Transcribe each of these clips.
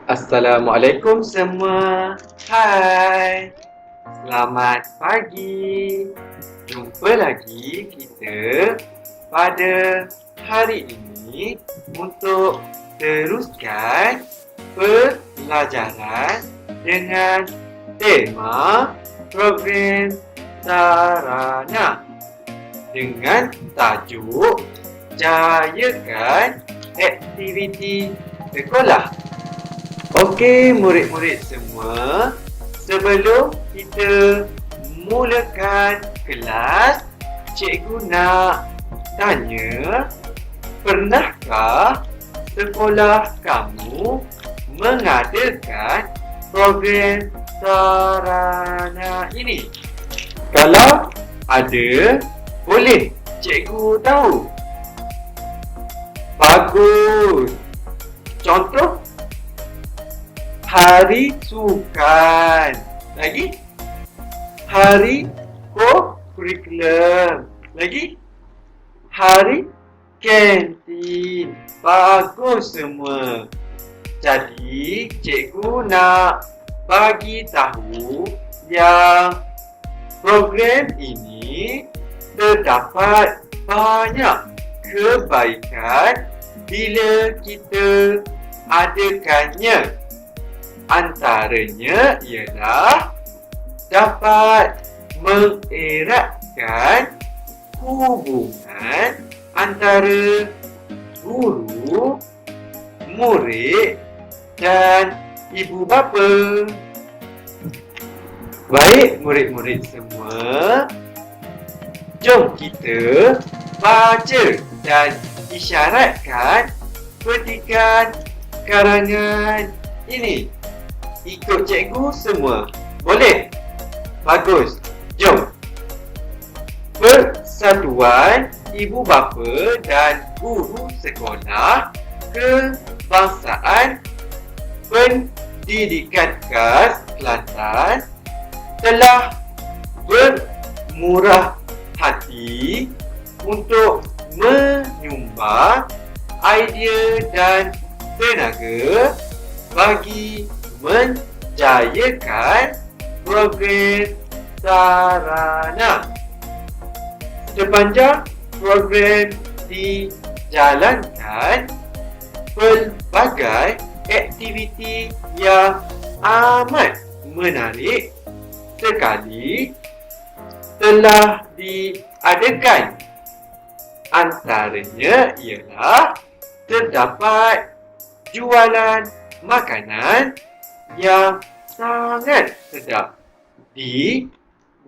Assalamualaikum semua. Hai. Selamat pagi. Jumpa lagi kita pada hari ini untuk teruskan pelajaran dengan tema program sarana dengan tajuk jayakan aktiviti sekolah. Okey, murid-murid semua, sebelum kita mulakan kelas, cikgu nak tanya, pernahkah sekolah kamu mengadakan program sarana ini? Kalau ada, boleh cikgu tahu. Bagus. Contoh, hari sukan. Lagi? Hari co-curriculum. Lagi? Hari kantin. Bagus semua. Jadi, cikgu nak bagi tahu yang program ini terdapat banyak kebaikan bila kita adakannya. Antaranya ialah dapat mengeratkan hubungan antara guru, murid dan ibu bapa. Baik murid-murid semua, jom kita baca dan isyaratkan petikan karangan ini. Ikut cikgu semua. Boleh? Bagus. Jom. Persatuan Ibu Bapa dan Guru Sekolah Kebangsaan Pendidikan Khas Kelantan telah bermurah hati untuk menyumbang idea dan tenaga bagi menjayakan program sarana. Sepanjang program dijalankan, pelbagai aktiviti yang amat menarik sekali telah diadakan. Antaranya ialah terdapat jualan makanan yang sangat sedap di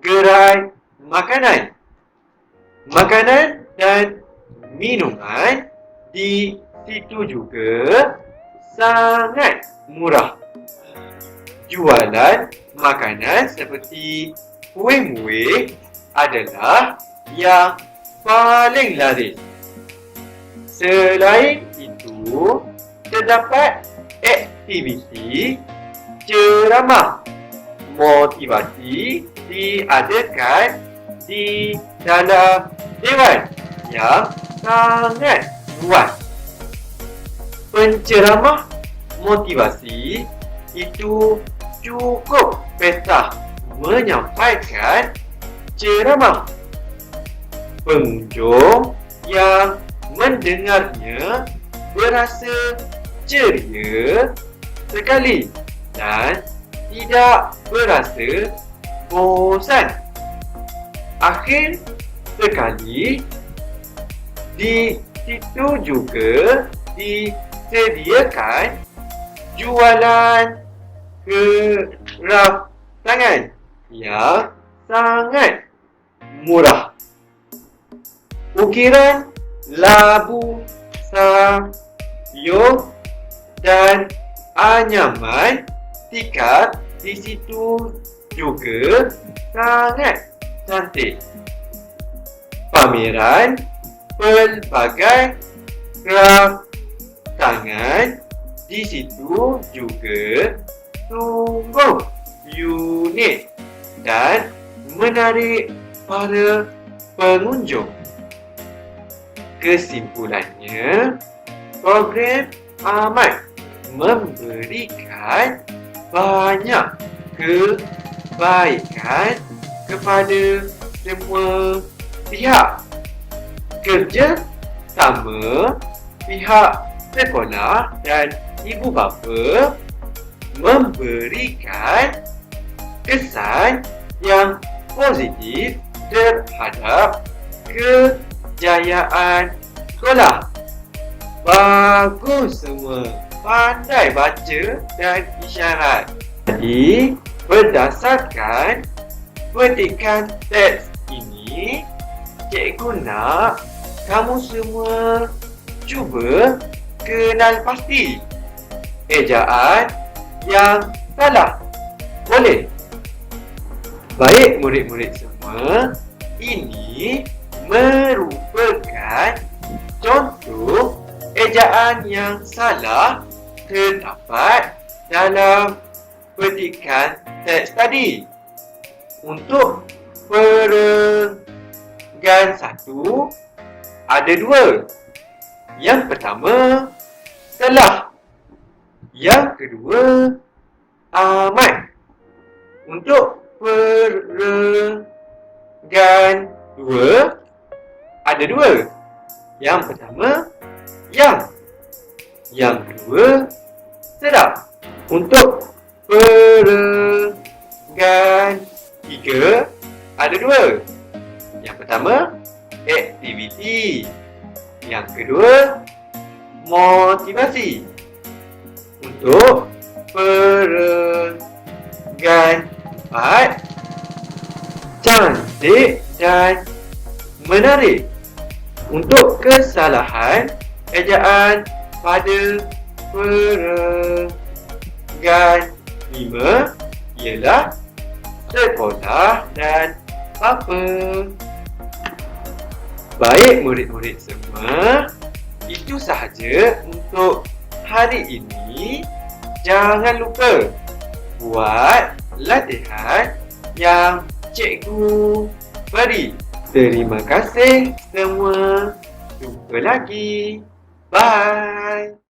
gerai makanan. Makanan dan minuman di situ juga sangat murah. Jualan makanan seperti kuih-muih adalah yang paling laris. Selain itu, terdapat aktiviti ceramah motivasi diadakan di dalam dewan yang sangat luas. Penceramah motivasi itu cukup petah menyampaikan ceramah. Pengunjung yang mendengarnya berasa ceria sekali dan tidak berasa bosan. Akhir sekali, di situ juga disediakan jualan keratangan yang sangat murah. Ukiran labu, sayur dan anyaman tikar di situ juga sangat cantik. Pameran pelbagai kraf tangan di situ juga sungguh unik dan menarik para pengunjung. Kesimpulannya, program amat memberikan banyak kebaikan kepada semua pihak. Kerja sama pihak sekolah dan ibu bapa memberikan kesan yang positif terhadap kejayaan sekolah. Bagus semua, pandai baca dan isyarat. Jadi, berdasarkan petikan teks ini, cikgu nak kamu semua cuba kenal pasti ejaan yang salah. Boleh? Baik murid-murid semua, ini merupakan contoh ejaan yang salah terdapat dalam petikan teks tadi. Untuk perenggan 1 ada 2. Yang pertama, telah. Yang kedua, amat. Untuk perenggan 2 ada 2. Yang pertama, yang. Yang kedua, sedap. Untuk perenggan 3 ada 2. Yang pertama, aktiviti. Yang kedua, motivasi. Untuk perenggan 4, cantik dan menarik. Untuk kesalahan ejaan pada perenggan 5 ialah sekolah dan bapa. Baik murid-murid semua, itu sahaja untuk hari ini. Jangan lupa buat latihan yang cikgu beri. Terima kasih semua. Jumpa lagi. Bye.